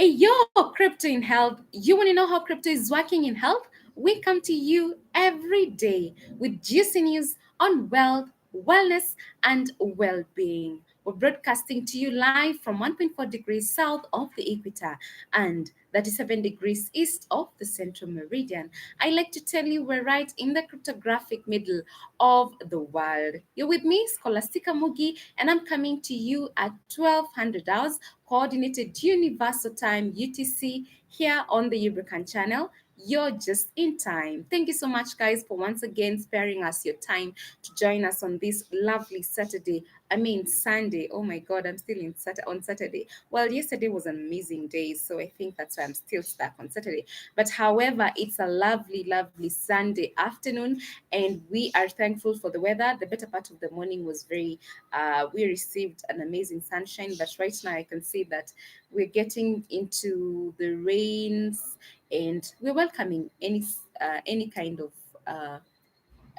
Yo, crypto in health. You want to know how crypto is working in health? We come to you every day with juicy news on wealth, wellness, and well being. We're broadcasting to you live from 1.4 degrees south of the equator and 37 degrees east of the central meridian. I like to tell you we're right in the cryptographic middle of the world. You're with me, Scholastica Mugi, and I'm coming to you at 1200 hours Coordinated Universal Time UTC here on the Ubrican channel. You're just in time. Thank you so much, guys, for once again sparing us your time to join us on this lovely Saturday. I mean Sunday. Oh my God, I'm still on Saturday. Well, yesterday was an amazing day, so I think that's why I'm still stuck on Saturday. But however, it's a lovely, lovely Sunday afternoon, and we are thankful for the weather. The better part of the morning was we received an amazing sunshine, but right now I can see that we're getting into the rains, and we're welcoming any kind of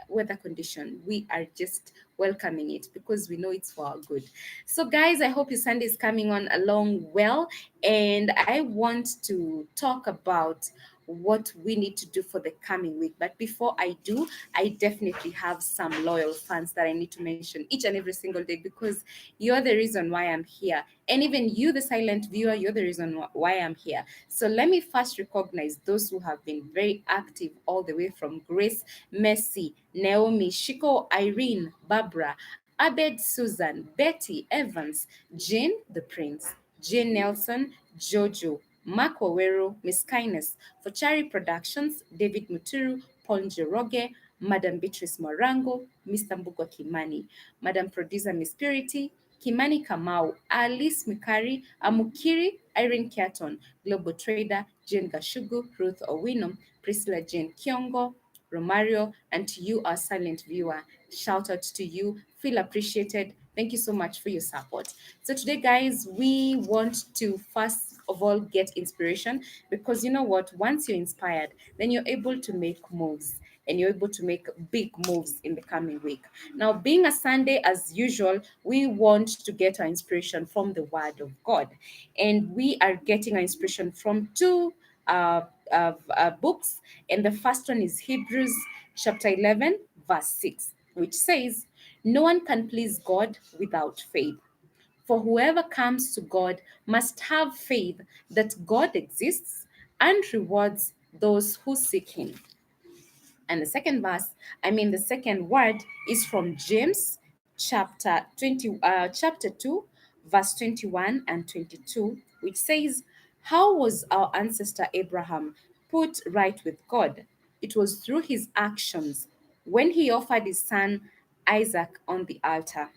weather condition. We are just welcoming it because we know it's for our good. So, guys, I hope your Sunday is coming on along well. And I want to talk about what we need to do for the coming week. But before I do, I definitely have some loyal fans that I need to mention each and every single day because you're the reason why I'm here. And even you, the silent viewer, you're the reason why I'm here. So let me first recognize those who have been very active all the way from Grace, Mercy, Naomi, Shiko, Irene, Barbara, Abed, Susan, Betty, Evans, Jane, the Prince, Jane Nelson, Jojo, Mark Wawero, Miss Kindness, Fochari Productions, David Muturu, Paul Njoroge, Madam Beatrice Morango, Mr. Mbugo Kimani, Madam Producer Miss Purity, Kimani Kamau, Alice Mikari, Amukiri, Irene Kiaton, Global Trader, Jane Gashugu, Ruth Owino, Priscilla Jane Kiongo, Romario, and to you, our silent viewer. Shout out to you. Feel appreciated. Thank you so much for your support. So, today, guys, we want to first of all get inspiration because you know what? Once you're inspired, then you're able to make moves and you're able to make big moves in the coming week. Now, being a Sunday, as usual, we want to get our inspiration from the Word of God. And we are getting our inspiration from two uh, books, and the first one is Hebrews chapter 11, verse 6, which says, "No one can please God without faith. For whoever comes to God must have faith that God exists and rewards those who seek Him." And the second word is from James chapter 2, verse 21 and 22, which says, "How was our ancestor Abraham put right with God? It was through his actions when he offered his son Isaac on the altar.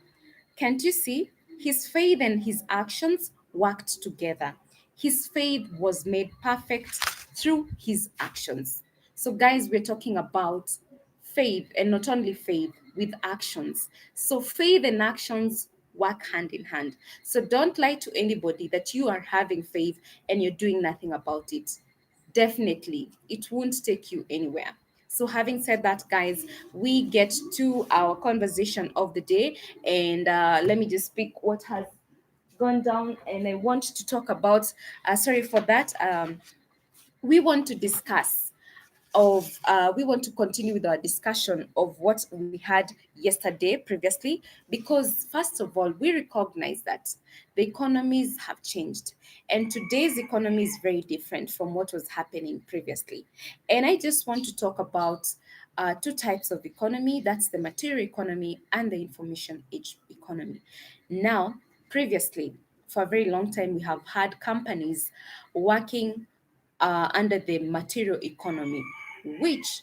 Can't you see? His faith and his actions worked together. His faith was made perfect through his actions." So, guys, we're talking about faith, and not only faith, with actions. So, faith and actions work hand in hand. So, don't lie to anybody that you are having faith and you're doing nothing about it. Definitely, it won't take you anywhere. So, having said that, guys, we get to our conversation of the day, and let me just speak what has gone down. And I want to talk about, sorry for that. We want to discuss we want to continue with our discussion of what we had yesterday previously, because first of all, we recognize that the economies have changed, and today's economy is very different from what was happening previously. And I just want to talk about two types of economy. That's the material economy and the information age economy. Now, previously, for a very long time, we have had companies working under the material economy, which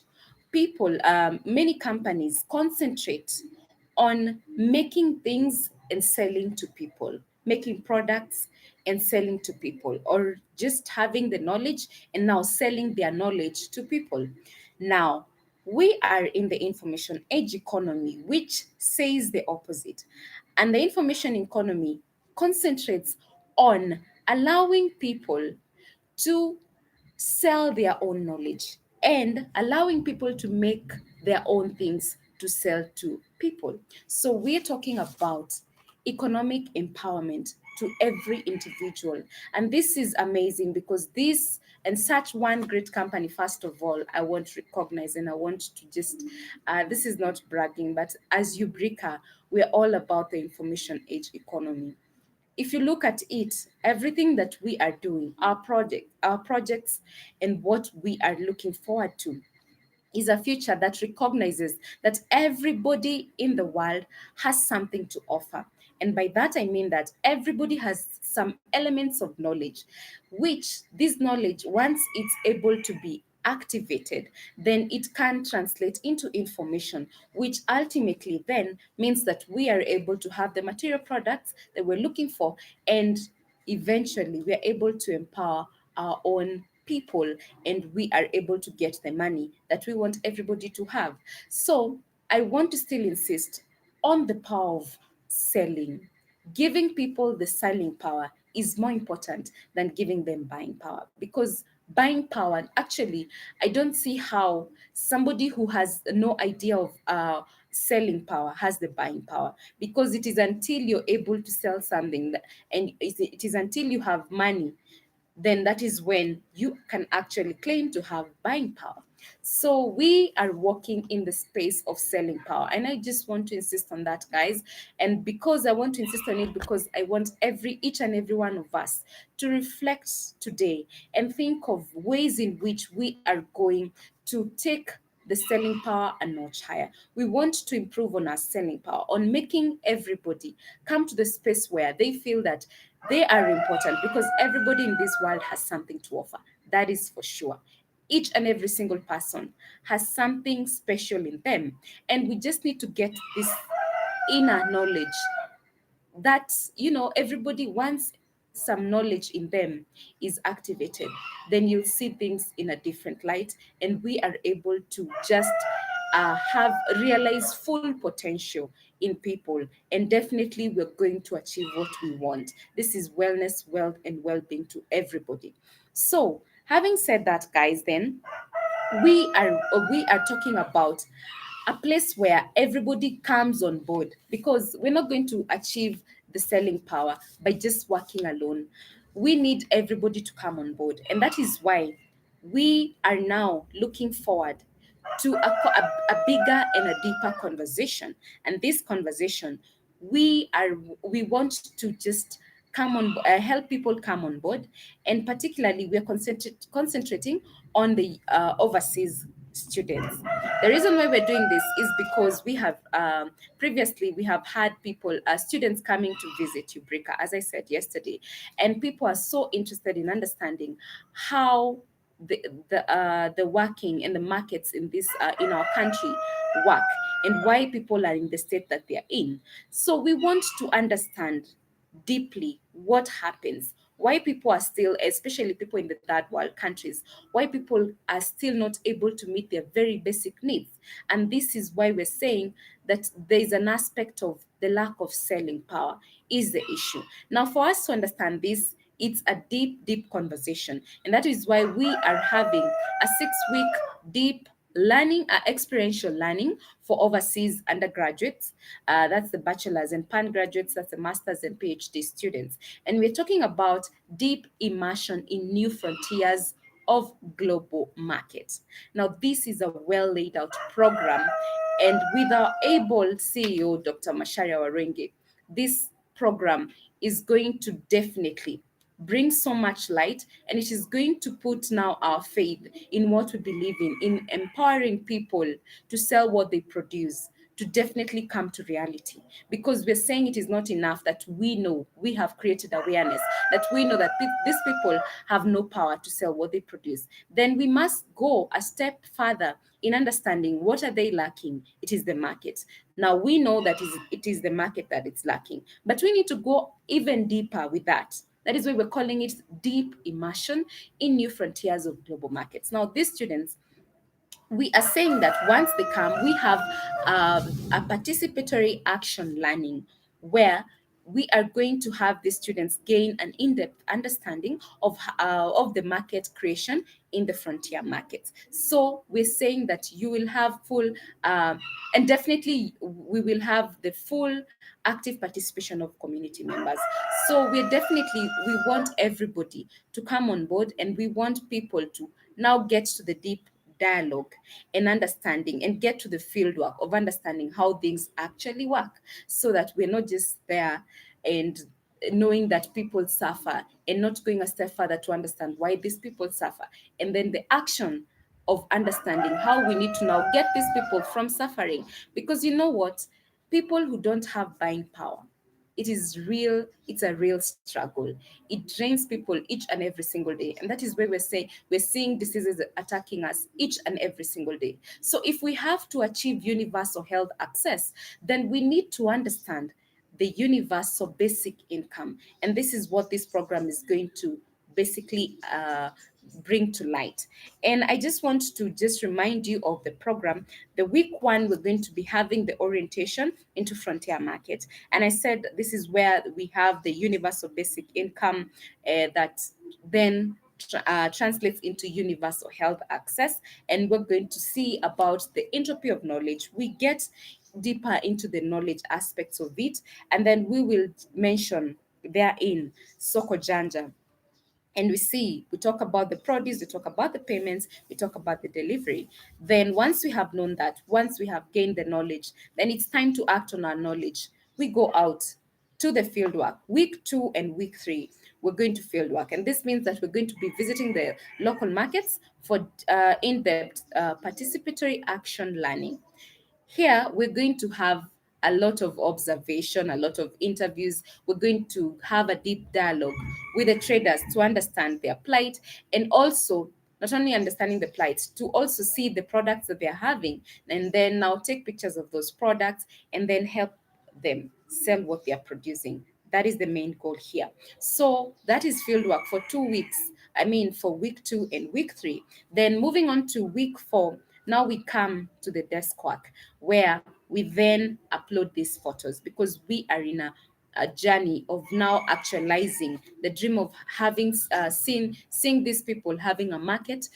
many companies concentrate on making things and selling to people, making products and selling to people, or just having the knowledge and now selling their knowledge to people. Now, we are in the information age economy, which says the opposite. And the information economy concentrates on allowing people to sell their own knowledge and allowing people to make their own things to sell to people. So we're talking about economic empowerment to every individual. And this is amazing because this and such one great company, first of all, I want to recognize, and I want to just, this is not bragging, but as Ubrica, we're all about the information age economy. If you look at it, everything that we are doing, our projects, and what we are looking forward to is a future that recognizes that everybody in the world has something to offer. And by that, I mean that everybody has some elements of knowledge, which this knowledge, once it's able to be activated, then it can translate into information, which ultimately then means that we are able to have the material products that we're looking for, and eventually we are able to empower our own people, and we are able to get the money that we want everybody to have. So I want to still insist on the power of selling. Giving people the selling power is more important than giving them buying power, because buying power, actually, I don't see how somebody who has no idea of selling power has the buying power, because it is until you're able to sell something and it is until you have money, then that is when you can actually claim to have buying power. So we are working in the space of selling power. And I just want to insist on that, guys. And because I want to insist on it, because I want each and every one of us to reflect today and think of ways in which we are going to take the selling power a notch higher. We want to improve on our selling power, on making everybody come to the space where they feel that they are important, because everybody in this world has something to offer. That is for sure. Each and every single person has something special in them. And we just need to get this inner knowledge that, everybody, once some knowledge in them is activated, then you'll see things in a different light, and we are able to just have realize full potential in people, and definitely we're going to achieve what we want. This is wellness, wealth, and well-being to everybody. So having said that, guys, then we are talking about a place where everybody comes on board, because we're not going to achieve the selling power by just working alone. We need everybody to come on board, and that is why we are now looking forward to a bigger and a deeper conversation. And this conversation, we want to just help people come on board, and particularly we are concentrating on the overseas students. The reason why we're doing this is because we have previously we have had people, students coming to visit Ubrica, as I said yesterday, and people are so interested in understanding how the the working and the markets in this in our country work, and why people are in the state that they are in. So we want to understand deeply what happens, why people are still, especially people in the third world countries, why people are still not able to meet their very basic needs. And this is why we're saying that there is an aspect of the lack of selling power is the issue. Now, for us to understand this, it's a deep conversation. And that is why we are having a 6-week deep learning, experiential learning for overseas undergraduates. That's the bachelor's, and pan graduates, that's the master's and PhD students. And we're talking about deep immersion in new frontiers of global markets. Now, this is a well laid out program, and with our able CEO, Dr. Masharia Warenge, this program is going to definitely bring so much light, and it is going to put now our faith in what we believe in empowering people to sell what they produce, to definitely come to reality. Because we're saying it is not enough that we know, we have created awareness, that we know that these people have no power to sell what they produce. Then we must go a step further in understanding what are they lacking. It is the market. Now we know that it is the market that it's lacking, but we need to go even deeper with that. That is why we're calling it deep immersion in new frontiers of global markets. Now, these students, we are saying that once they come, we have a participatory action learning, where we are going to have the students gain an in-depth understanding of the market creation in the frontier markets. So we're saying that you will have full, uh, and definitely we will have the full active participation of community members. So we're definitely, we want everybody to come on board, and we want people to now get to the deep dialogue and understanding, and get to the field work of understanding how things actually work, so that we're not just there and knowing that people suffer, and not going a step further to understand why these people suffer, and then the action of understanding how we need to now get these people from suffering. Because you know what, people who don't have buying power, it is real, it's a real struggle. It drains people each and every single day, and that is where we're seeing diseases attacking us each and every single day. So if we have to achieve universal health access, then we need to understand the universal basic income, and this is what this program is going to basically bring to light. And I just want to just remind you of the program. The week one, we're going to be having the orientation into frontier market. And I said this is where we have the universal basic income that then translates into universal health access. And we're going to see about the entropy of knowledge. We get deeper into the knowledge aspects of it. And then we will mention therein Soko Janja, and we talk about the produce, we talk about the payments, we talk about the delivery. Then once we have known that, once we have gained the knowledge, then it's time to act on our knowledge. We go out to the field work. Week 2 and week 3, we're going to field work, and this means that we're going to be visiting the local markets for in-depth participatory action learning. Here, we're going to have a lot of observation, a lot of interviews. We're going to have a deep dialogue with the traders to understand their plight, and also not only understanding the plight, to also see the products that they're having, and then now take pictures of those products and then help them sell what they are producing. That is the main goal here. So that is field work for 2 weeks. I mean, for week 2 and week 3. Then moving on to week 4, now we come to the desk work, where we then upload these photos, because we are in a journey of now actualizing the dream of having seeing these people having a market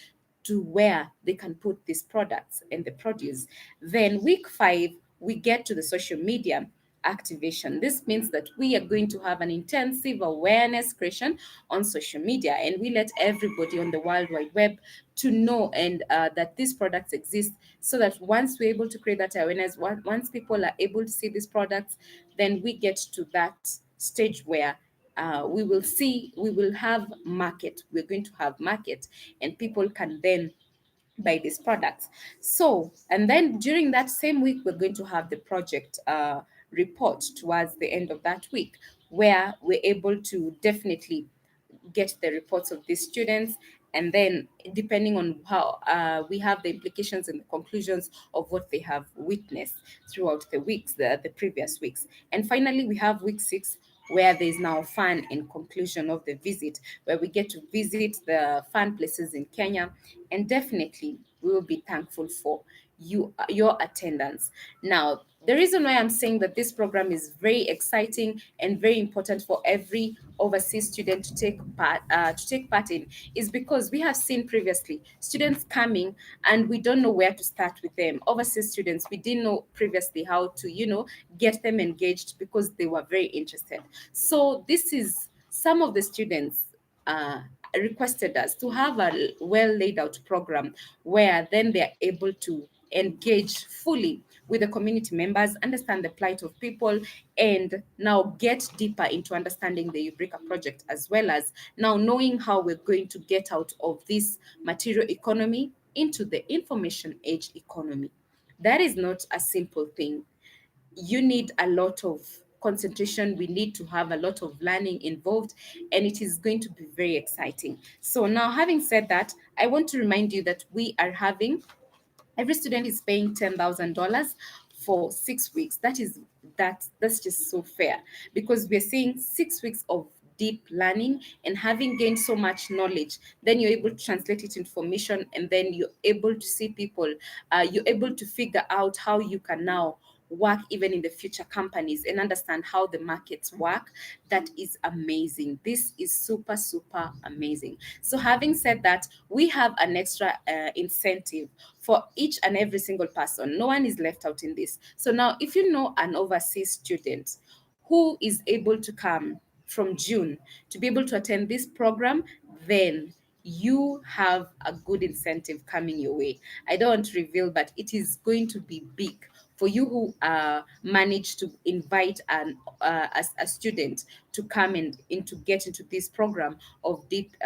to where they can put these products and the produce. Then week 5, we get to the social media activation. This means that we are going to have an intensive awareness creation on social media, and we let everybody on the World Wide Web to know, and that these products exist, so that once we're able to create that awareness, once people are able to see these products, then we get to that stage where we will have market. We're going to have market, and people can then buy these products. So, and then during that same week, we're going to have the project report towards the end of that week, where we're able to definitely get the reports of these students, and then depending on how we have the implications and the conclusions of what they have witnessed throughout the weeks, the previous weeks. And finally, we have week 6, where there is now fun and conclusion of the visit, where we get to visit the fun places in Kenya, and definitely we will be thankful for your attendance. Now, the reason why I'm saying that this program is very exciting and very important for every overseas student to take part in, is because we have seen previously students coming, and we don't know where to start with them. Overseas students, we didn't know previously how to get them engaged, because they were very interested. So this is some of the students uh, requested us to have a well laid out program, where then they're able to engage fully with the community members, understand the plight of people, and now get deeper into understanding the Ubrica project, as well as now knowing how we're going to get out of this material economy into the information age economy. That is not a simple thing. You need a lot of concentration. We need to have a lot of learning involved, and it is going to be very exciting. So now, having said that, I want to remind you that we are having, every student is paying $10,000 for 6 weeks. That's just so fair, because we're seeing 6 weeks of deep learning, and having gained so much knowledge, then you're able to translate it into information, and then you're able to see people, you're able to figure out how you can now work even in the future companies and understand how the markets work, that is amazing. This is super, super amazing. So, having said that, we have an extra incentive for each and every single person. No one is left out in this. So, now if you know an overseas student who is able to come from June to be able to attend this program, then you have a good incentive coming your way. I don't want to reveal, but it is going to be big for you who manage to invite a student to come and to get into this program of deep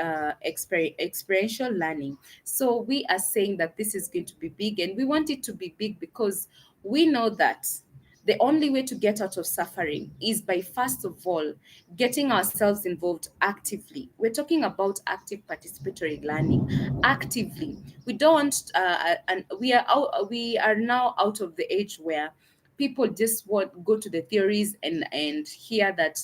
experiential learning. So we are saying that this is going to be big, and we want it to be big because we know that the only way to get out of suffering is by, first of all, getting ourselves involved actively. We're talking about active participatory learning. Actively, we don't, and we are now out of the age where people just want go to the theories and hear that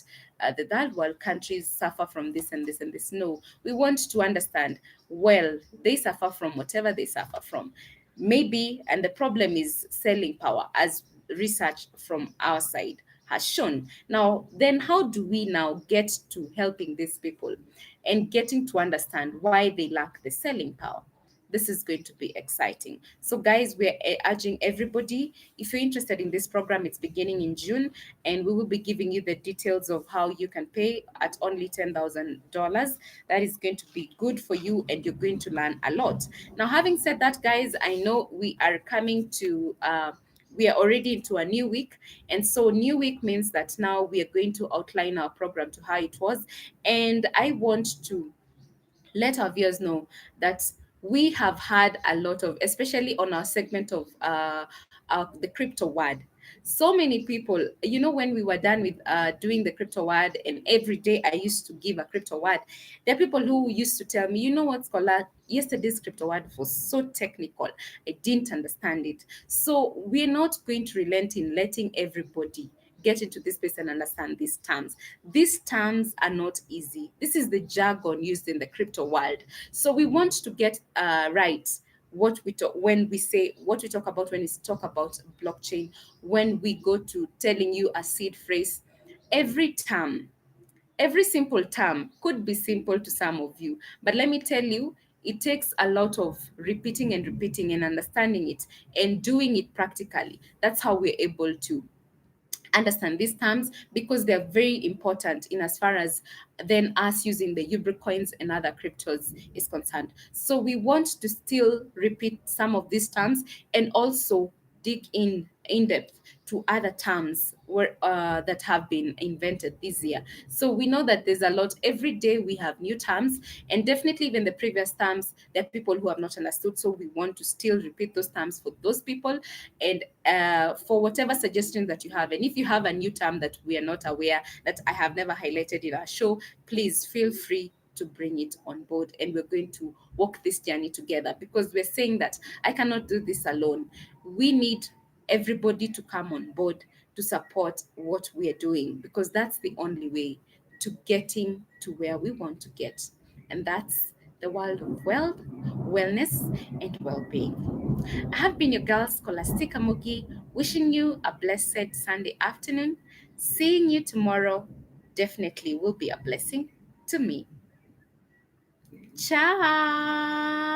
the third world countries suffer from this and this and this. No, we want to understand, well, they suffer from whatever they suffer from, maybe, and the problem is selling power, as research from our side has shown. Now, then, how do we now get to helping these people and getting to understand why they lack the selling power? This is going to be exciting. So, guys, we're urging everybody, if you're interested in this program, it's beginning in June, and we will be giving you the details of how you can pay at only $10,000. That is going to be good for you, and you're going to learn a lot. Now, having said that, guys, I know we are coming to we are already into a new week, and so new week means that now we are going to outline our program to how it was. And I want to let our viewers know that we have had a lot of, especially on our segment of the crypto word. So many people, when we were done with doing the crypto word, and every day I used to give a crypto word, there are people who used to tell me, you know what, Scholar, yesterday's crypto word was so technical. I didn't understand it. So we're not going to relent in letting everybody get into this space and understand these terms. These terms are not easy. This is the jargon used in the crypto world. So we want to get right what we talk when we say what we talk about when we talk about blockchain, when we go to telling you a seed phrase. Every term, every simple term could be simple to some of you, but let me tell you, it takes a lot of repeating and understanding it and doing it practically. That's how we're able to understand these terms, because they're very important in as far as then us using the Ubrica coins and other cryptos is concerned. So we want to still repeat some of these terms and also dig in depth to other terms that have been invented this year. So we know that there's a lot. Every day we have new terms, and definitely even the previous terms, there are people who have not understood. So we want to still repeat those terms for those people, and for whatever suggestions that you have. And if you have a new term that we are not aware, that I have never highlighted in our show, please feel free to bring it on board, and we're going to walk this journey together, because we're saying that I cannot do this alone. We need everybody to come on board to support what we are doing, because that's the only way to getting to where we want to get, and that's the world of wealth, wellness, and well-being. I have been your girl, Scholastica Mugi, wishing you a blessed Sunday afternoon. Seeing you tomorrow definitely will be a blessing to me. Ciao!